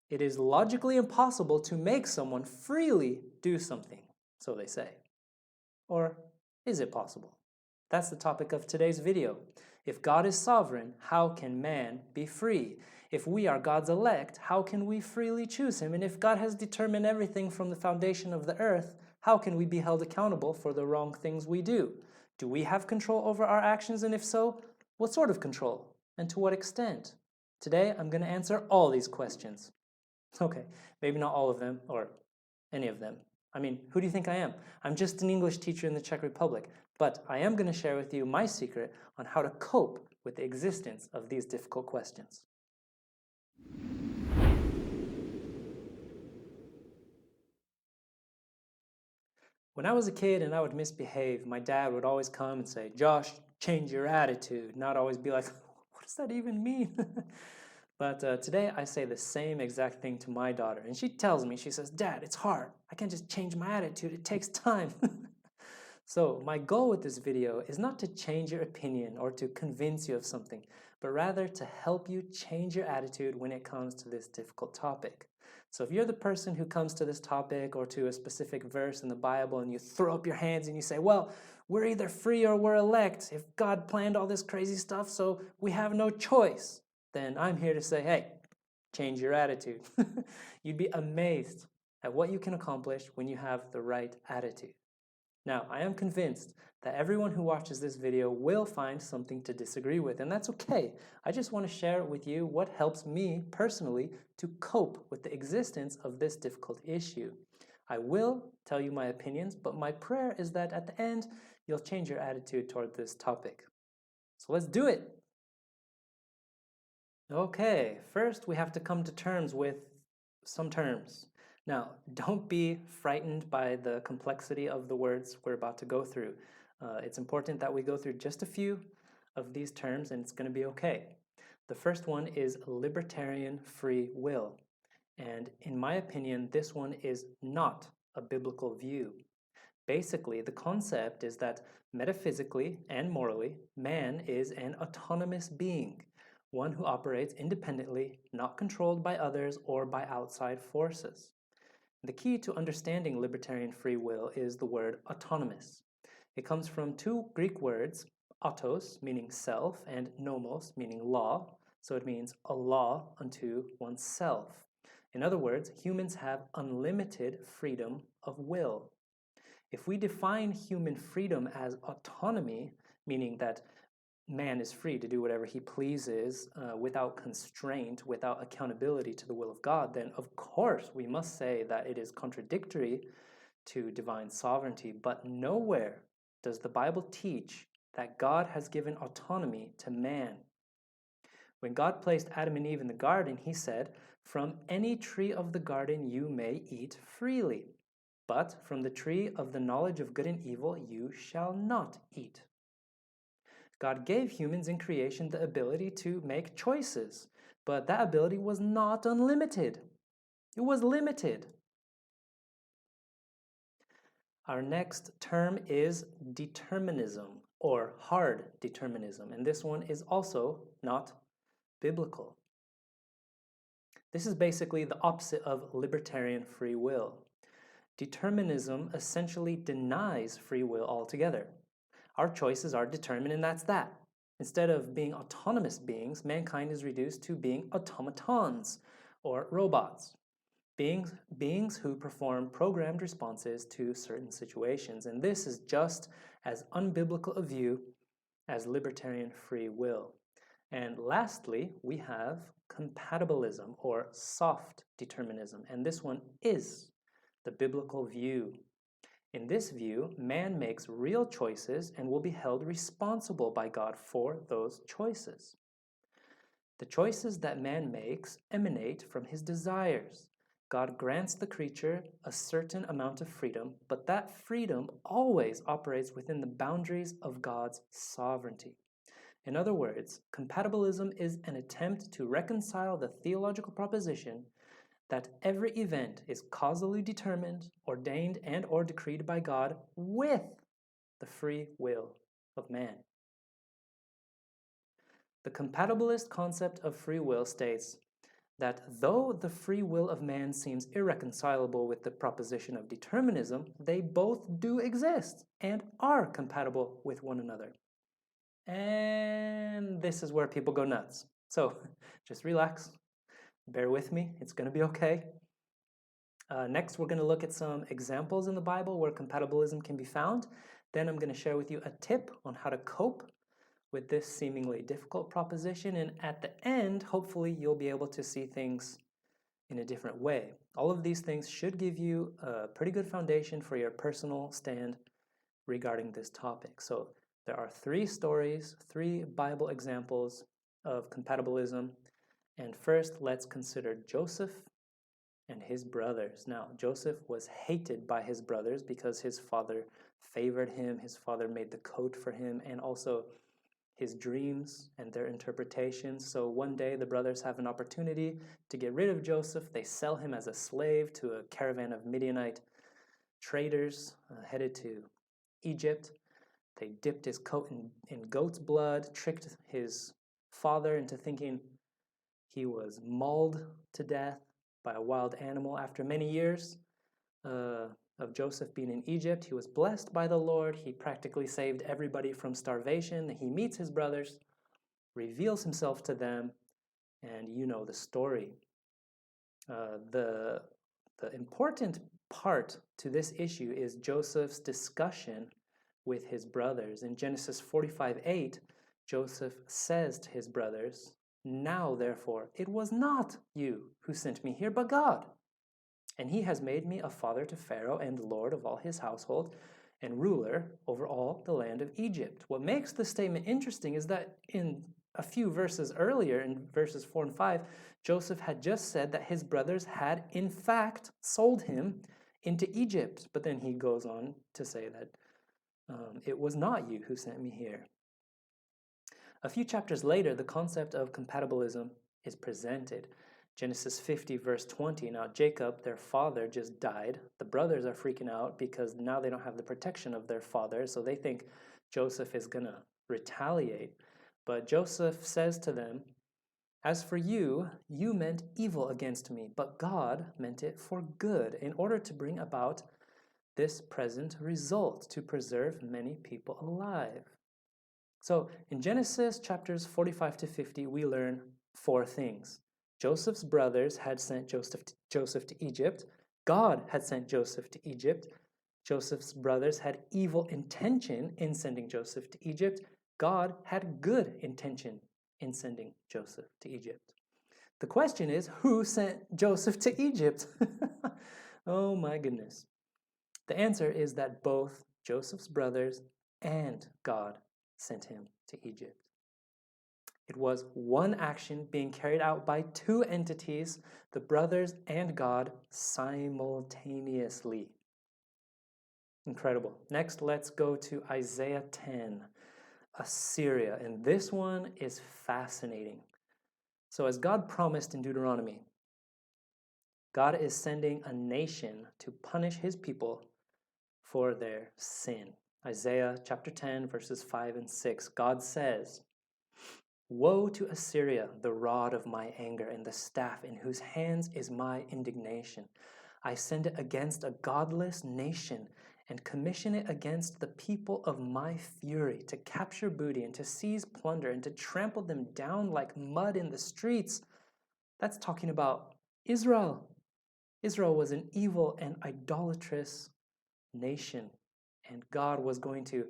It is logically impossible to make someone freely do something, so they say. Or is it possible? That's the topic of today's video. If God is sovereign, how can man be free? If we are God's elect, how can we freely choose Him? And if God has determined everything from the foundation of the earth, how can we be held accountable for the wrong things we do? Do we have control over our actions? And if so, what sort of control? And to what extent? Today, I'm going to answer all these questions. Okay, maybe not all of them, or any of them. I mean, who do you think I am? I'm just an English teacher in the Czech Republic, but I am going to share with you my secret on how to cope with the existence of these difficult questions. When I was a kid and I would misbehave, my dad would always come and say, "Josh, change your attitude." And I'd always be like, what does that even mean? But today I say the same exact thing to my daughter. And she tells me, she says, "Dad, it's hard. I can't just change my attitude. It takes time." So my goal with this video is not to change your opinion or to convince you of something, but rather to help you change your attitude when it comes to this difficult topic. So if you're the person who comes to this topic or to a specific verse in the Bible and you throw up your hands and you say, "Well, we're either free or we're elect. If God planned all this crazy stuff, so we have no choice," then I'm here to say, hey, change your attitude. You'd be amazed at what you can accomplish when you have the right attitude. Now, I am convinced that everyone who watches this video will find something to disagree with, and that's okay. I just want to share with you what helps me personally to cope with the existence of this difficult issue. I will tell you my opinions, but my prayer is that at the end, you'll change your attitude toward this topic. So let's do it. Okay, first we have to come to terms with some terms. Now, don't be frightened by the complexity of the words we're about to go through. It's important that we go through just a few of these terms and it's going to be okay. The first one is libertarian free will. And in my opinion, this one is not a biblical view. Basically, the concept is that metaphysically and morally, man is an autonomous being, one who operates independently, not controlled by others or by outside forces. The key to understanding libertarian free will is the word autonomous. It comes from two Greek words, autos, meaning self, and nomos, meaning law. So it means a law unto oneself. In other words, humans have unlimited freedom of will. If we define human freedom as autonomy, meaning that man is free to do whatever he pleases without constraint, without accountability to the will of God, then of course we must say that it is contradictory to divine sovereignty. But nowhere does the Bible teach that God has given autonomy to man. When God placed Adam and Eve in the garden, He said, "From any tree of the garden you may eat freely, but from the tree of the knowledge of good and evil you shall not eat." God gave humans in creation the ability to make choices, but that ability was not unlimited. It was limited. Our next term is determinism or hard determinism, and this one is also not biblical. This is basically the opposite of libertarian free will. Determinism essentially denies free will altogether. Our choices are determined, and that's that. Instead of being autonomous beings, mankind is reduced to being automatons, or robots. Beings who perform programmed responses to certain situations. And this is just as unbiblical a view as libertarian free will. And lastly, we have compatibilism, or soft determinism. And this one is the biblical view. In this view, man makes real choices and will be held responsible by God for those choices. The choices that man makes emanate from his desires. God grants the creature a certain amount of freedom, but that freedom always operates within the boundaries of God's sovereignty. In other words, compatibilism is an attempt to reconcile the theological proposition that every event is causally determined, ordained, and or decreed by God with the free will of man. The compatibilist concept of free will states that though the free will of man seems irreconcilable with the proposition of determinism, they both do exist and are compatible with one another. And this is where people go nuts. So just relax, bear with me, it's going to be okay. Next, we're going to look at some examples in the Bible where compatibilism can be found. Then I'm going to share with you a tip on how to cope with this seemingly difficult proposition. And at the end, hopefully, you'll be able to see things in a different way. All of these things should give you a pretty good foundation for your personal stand regarding this topic. So there are 3 stories, 3 Bible examples of compatibilism. And first, let's consider Joseph and his brothers. Now, Joseph was hated by his brothers because his father favored him, his father made the coat for him, and also his dreams and their interpretations. So one day the brothers have an opportunity to get rid of Joseph. They sell him as a slave to a caravan of Midianite traders headed to Egypt. They dipped his coat in goat's blood, tricked his father into thinking he was mauled to death by a wild animal. After many years of Joseph being in Egypt, he was blessed by the Lord. He practically saved everybody from starvation. He meets his brothers, reveals himself to them, and you know the story. The important part to this issue is Joseph's discussion with his brothers. In Genesis 45:8, Joseph says to his brothers, "Now, therefore, it was not you who sent me here, but God. And he has made me a father to Pharaoh and Lord of all his household and ruler over all the land of Egypt." What makes this statement interesting is that in a few verses earlier, in verses 4 and 5, Joseph had just said that his brothers had in fact sold him into Egypt. But then he goes on to say that it was not you who sent me here. A few chapters later, the concept of compatibilism is presented. Genesis 50, verse 20. Now, Jacob, their father, just died. The brothers are freaking out because now they don't have the protection of their father, so they think Joseph is going to retaliate. But Joseph says to them, "As for you, you meant evil against me, but God meant it for good, in order to bring about this present result, to preserve many people alive." So in Genesis chapters 45 to 50, we learn 4 things. Joseph's brothers had sent Joseph to Egypt. God had sent Joseph to Egypt. Joseph's brothers had evil intention in sending Joseph to Egypt. God had good intention in sending Joseph to Egypt. The question is, who sent Joseph to Egypt? Oh my goodness. The answer is that both Joseph's brothers and God sent him to Egypt. It was one action being carried out by 2 entities, the brothers and God, simultaneously. Incredible. Next, let's go to Isaiah 10, Assyria. And this one is fascinating. So as God promised in Deuteronomy, God is sending a nation to punish his people for their sin. Isaiah chapter 10, verses 5 and 6, God says, "Woe to Assyria, the rod of my anger, and the staff in whose hands is my indignation. I send it against a godless nation and commission it against the people of my fury, to capture booty and to seize plunder and to trample them down like mud in the streets." That's talking about Israel. Israel was an evil and idolatrous nation, and God was going to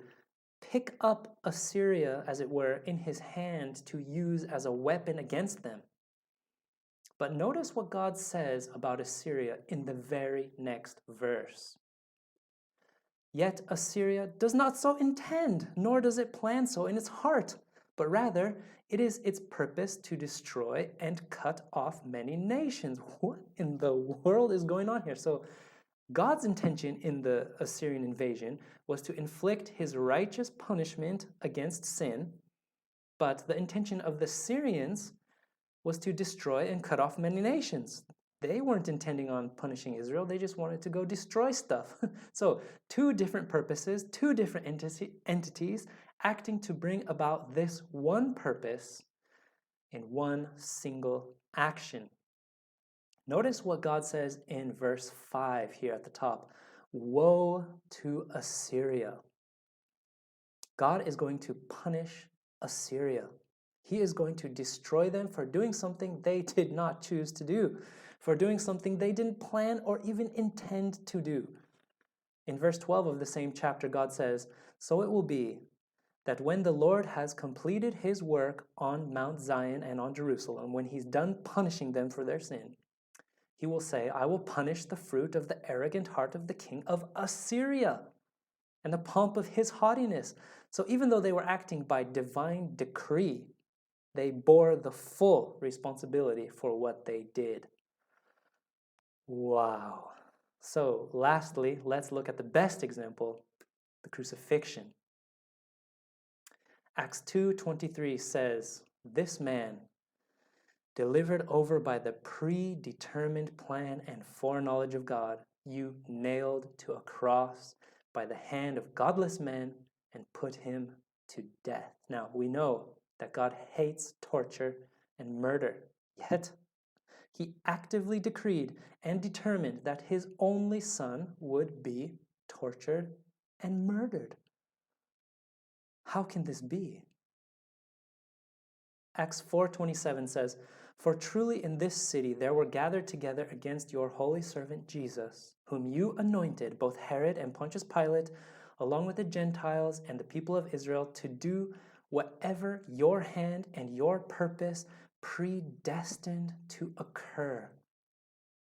pick up Assyria, as it were, in his hand to use as a weapon against them. But notice what God says about Assyria in the very next verse. "Yet Assyria does not so intend, nor does it plan so in its heart, but rather it is its purpose to destroy and cut off many nations." What in the world is going on here? So God's intention in the Assyrian invasion was to inflict his righteous punishment against sin, but the intention of the Syrians was to destroy and cut off many nations. They weren't intending on punishing Israel, they just wanted to go destroy stuff. So 2 different purposes, 2 different entities acting to bring about this one purpose in one single action. Notice what God says in verse 5 here at the top. Woe to Assyria. God is going to punish Assyria. He is going to destroy them for doing something they did not choose to do, for doing something they didn't plan or even intend to do. In verse 12 of the same chapter, God says, "So it will be that when the Lord has completed his work on Mount Zion and on Jerusalem, when he's done punishing them for their sin, he will say, I will punish the fruit of the arrogant heart of the king of Assyria and the pomp of his haughtiness." So even though they were acting by divine decree, they bore the full responsibility for what they did. Wow. So lastly, let's look at the best example, the crucifixion. Acts 2:23 says, "This man, delivered over by the predetermined plan and foreknowledge of God, you nailed to a cross by the hand of godless men and put him to death." Now, we know that God hates torture and murder, yet he actively decreed and determined that his only son would be tortured and murdered. How can this be? Acts 4:27 says, "For truly in this city there were gathered together against your holy servant Jesus, whom you anointed, both Herod and Pontius Pilate, along with the Gentiles and the people of Israel, to do whatever your hand and your purpose predestined to occur."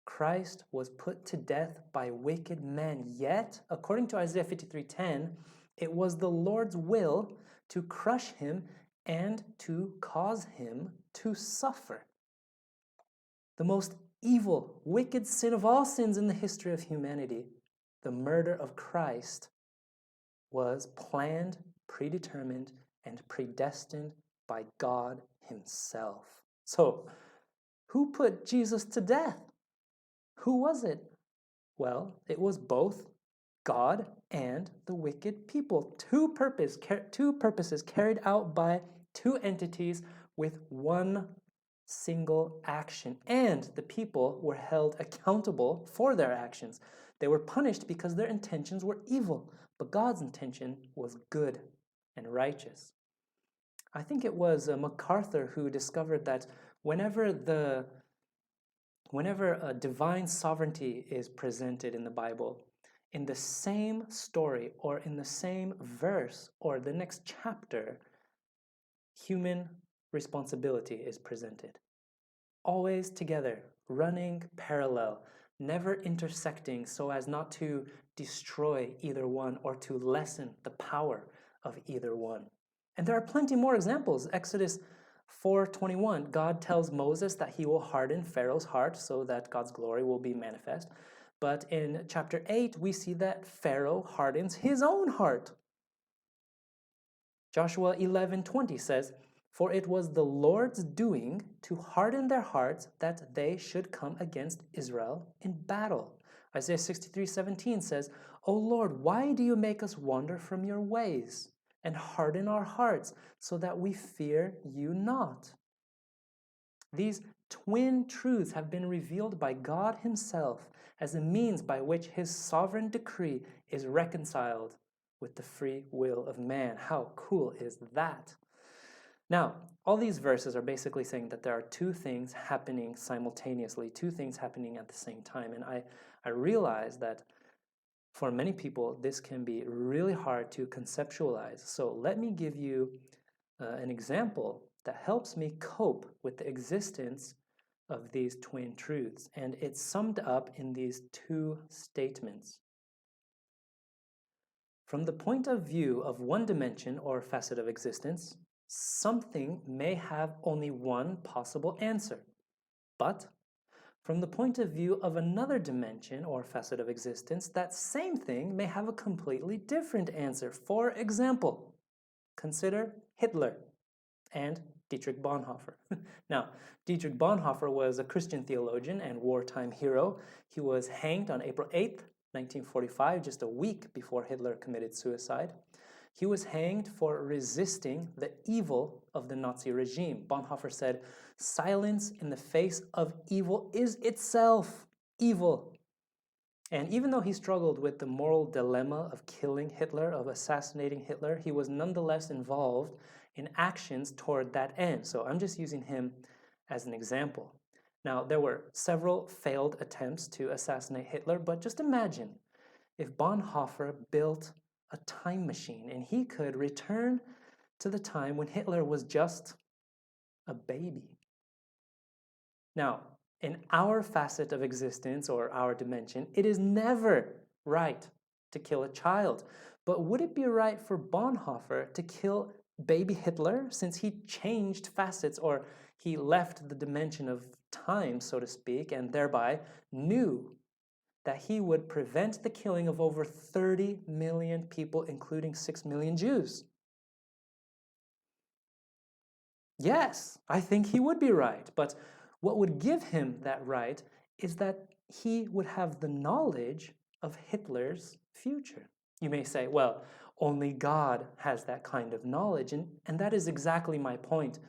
Christ was put to death by wicked men, yet, according to Isaiah 53:10, it was the Lord's will to crush him and to cause him to suffer. The most evil, wicked sin of all sins in the history of humanity, the murder of Christ, was planned, predetermined, and predestined by God himself. So, who put Jesus to death? Who was it? Well, it was both God and the wicked people. Two purposes carried out by two entities with one single action. And the people were held accountable for their actions. They were punished because their intentions were evil, but God's intention was good and righteous. I think it was McArthur who discovered that whenever a divine sovereignty is presented in the Bible, in the same story or in the same verse or the next chapter, human responsibility is presented. Always together, running parallel, never intersecting so as not to destroy either one or to lessen the power of either one. And there are plenty more examples. Exodus 4:21, God tells Moses that he will harden Pharaoh's heart so that God's glory will be manifest. But in chapter 8, we see that Pharaoh hardens his own heart. Joshua 11:20 says, "For it was the Lord's doing to harden their hearts that they should come against Israel in battle." Isaiah 63:17 says, "O Lord, why do you make us wander from your ways and harden our hearts so that we fear you not?" These twin truths have been revealed by God himself as a means by which his sovereign decree is reconciled with the free will of man. How cool is that? Now, all these verses are basically saying that there are two things happening simultaneously, two things happening at the same time. And I realize that for many people, this can be really hard to conceptualize. So let me give you an example that helps me cope with the existence of these twin truths. And it's summed up in these two statements. From the point of view of one dimension or facet of existence, something may have only one possible answer. But from the point of view of another dimension or facet of existence, that same thing may have a completely different answer. For example, consider Hitler and Dietrich Bonhoeffer. Now, Dietrich Bonhoeffer was a Christian theologian and wartime hero. He was hanged on April 8th, 1945, just a week before Hitler committed suicide. He was hanged for resisting the evil of the Nazi regime. Bonhoeffer said, "Silence in the face of evil is itself evil." And even though he struggled with the moral dilemma of killing Hitler, of assassinating Hitler, he was nonetheless involved in actions toward that end. So I'm just using him as an example. Now, there were several failed attempts to assassinate Hitler, but just imagine if Bonhoeffer built a time machine and he could return to the time when Hitler was just a baby. Now, in our facet of existence or our dimension, it is never right to kill a child. But would it be right for Bonhoeffer to kill baby Hitler since he changed facets, or he left the dimension of time, so to speak, and thereby knew that he would prevent the killing of over 30 million people, including 6 million Jews? Yes, I think he would be right, but what would give him that right is that he would have the knowledge of Hitler's future. You may say, well, only God has that kind of knowledge, and that is exactly my point.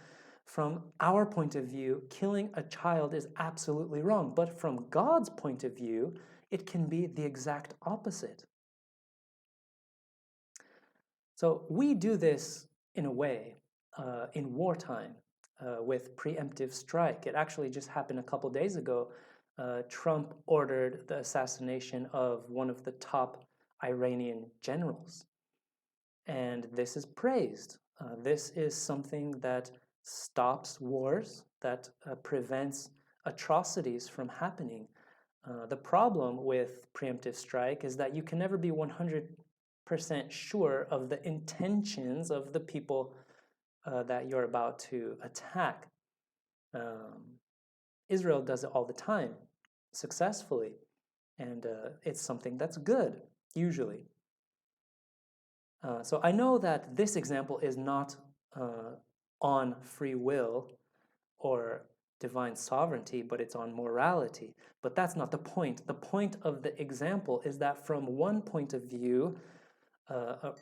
From our point of view, killing a child is absolutely wrong, but from God's point of view, it can be the exact opposite. So we do this in a way in wartime with preemptive strike. It actually just happened a couple days ago. Trump ordered the assassination of one of the top Iranian generals. And this is praised. This is something that stops wars, that prevents atrocities from happening. The problem with preemptive strike is that you can never be 100% sure of the intentions of the people that you're about to attack. Israel does it all the time, successfully, and it's something that's good, usually. So I know that this example is not on free will or divine sovereignty, but it's on morality. But that's not the point. The point of the example is that from one point of view,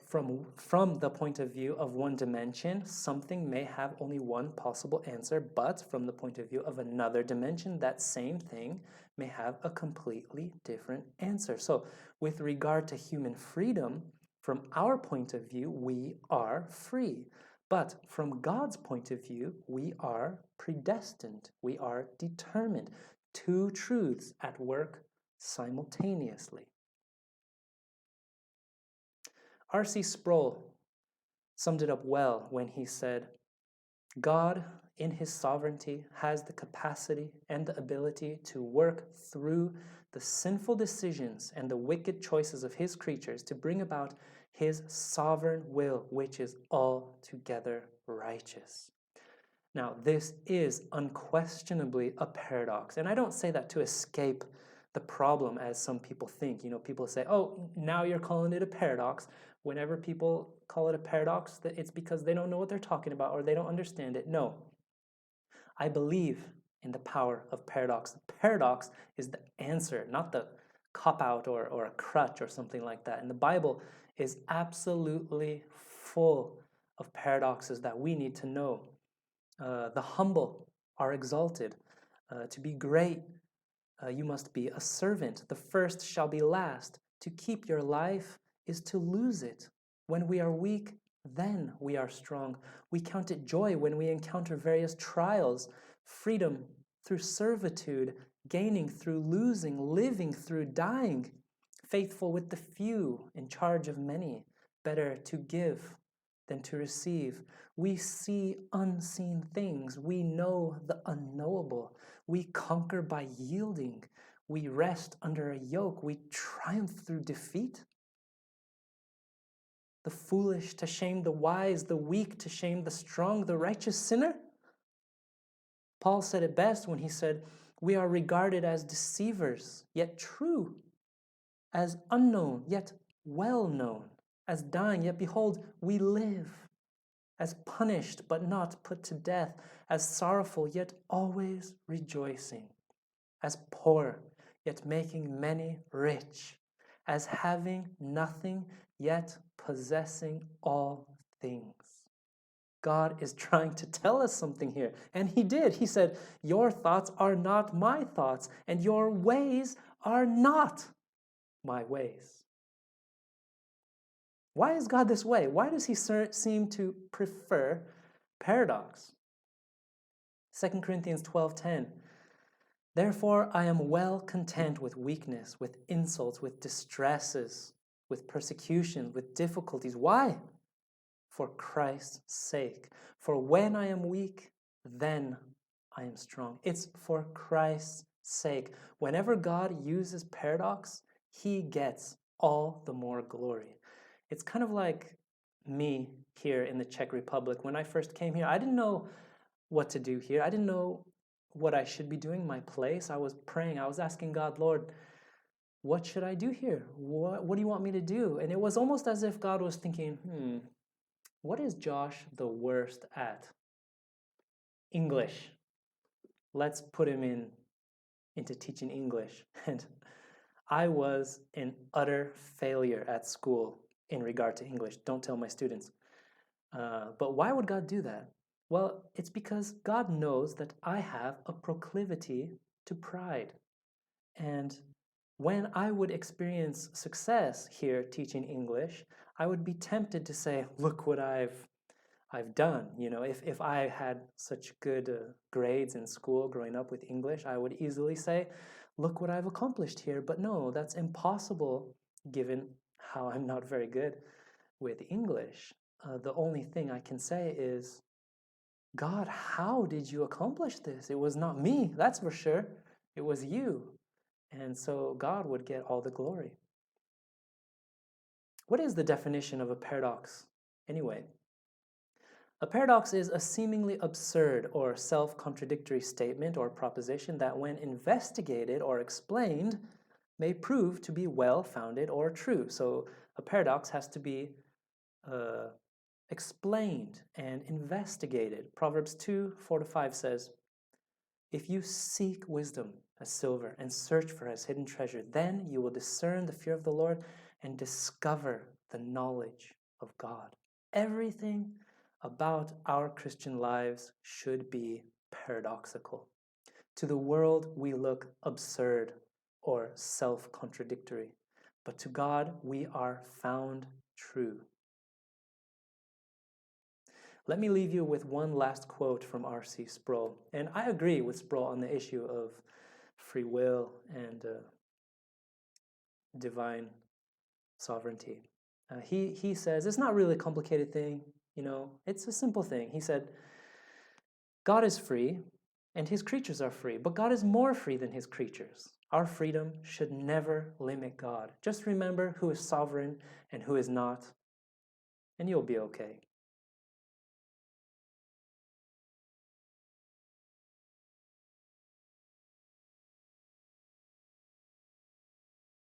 from the point of view of one dimension, something may have only one possible answer, but from the point of view of another dimension, that same thing may have a completely different answer. So with regard to human freedom, from our point of view, we are free. But from God's point of view, we are predestined. We are determined. Two truths at work simultaneously. R.C. Sproul summed it up well when he said, God, in his sovereignty, has the capacity and the ability to work through the sinful decisions and the wicked choices of his creatures to bring about his sovereign will, which is altogether righteous. Now, this is unquestionably a paradox, and I don't say that to escape the problem as some people think. You know, people say, oh, now you're calling it a paradox. Whenever people call it a paradox, it's because they don't know what they're talking about or they don't understand it. No, I believe in the power of paradox. Paradox is the answer, not the cop-out or a crutch or something like that. And the Bible is absolutely full of paradoxes that we need to know. The humble are exalted. To be great, you must be a servant. The first shall be last. To keep your life is to lose it. When we are weak, then we are strong. We count it joy when we encounter various trials. Freedom through servitude, gaining through losing, living through dying. Faithful with the few, in charge of many. Better to give than to receive. We see unseen things. We know the unknowable. We conquer by yielding. We rest under a yoke. We triumph through defeat. The foolish to shame the wise, the weak to shame the strong, the righteous sinner. Paul said it best when he said, we are regarded as deceivers, yet true, as unknown, yet well known, as dying, yet behold, we live, as punished, but not put to death, as sorrowful, yet always rejoicing, as poor, yet making many rich, as having nothing, yet possessing all things. God is trying to tell us something here. And he did. He said, your thoughts are not my thoughts, and your ways are not my ways. Why is God this way? Why does he seem to prefer paradox? 2 Corinthians 12:10. Therefore I am well content with weakness, with insults, with distresses, with persecution, with difficulties. Why? For Christ's sake. For when I am weak, then I am strong. It's for Christ's sake. Whenever God uses paradox, he gets all the more glory. It's kind of like me here in the Czech Republic. When I first came here, I didn't know what to do here. I didn't know what I should be doing, my place. I was praying. I was asking God, Lord, what should I do here? What do you want me to do? And it was almost as if God was thinking, what is Josh the worst at? English. Let's put him into teaching English. And I was an utter failure at school in regard to English. Don't tell my students. But why would God do that? Well, it's because God knows that I have a proclivity to pride. And when I would experience success here teaching English, I would be tempted to say, look what I've done. You know, if I had such good grades in school growing up with English, I would easily say, look what I've accomplished here. But no, that's impossible given how I'm not very good with English. The only thing I can say is, God, how did you accomplish this? It was not me, that's for sure. It was you. And so God would get all the glory. What is the definition of a paradox anyway? A paradox is a seemingly absurd or self-contradictory statement or proposition that when investigated or explained may prove to be well-founded or true. So a paradox has to be explained and investigated. Proverbs 2:4-5 says, if you seek wisdom as silver and search for as hidden treasure, then you will discern the fear of the Lord and discover the knowledge of God. Everything about our Christian lives should be paradoxical. To the world, we look absurd or self-contradictory, but to God, we are found true. Let me leave you with one last quote from R.C. Sproul. And I agree with Sproul on the issue of free will and divine sovereignty. He says, it's not really a complicated thing, you know, it's a simple thing. He said, God is free and his creatures are free, but God is more free than his creatures. Our freedom should never limit God. Just remember who is sovereign and who is not, and you'll be okay.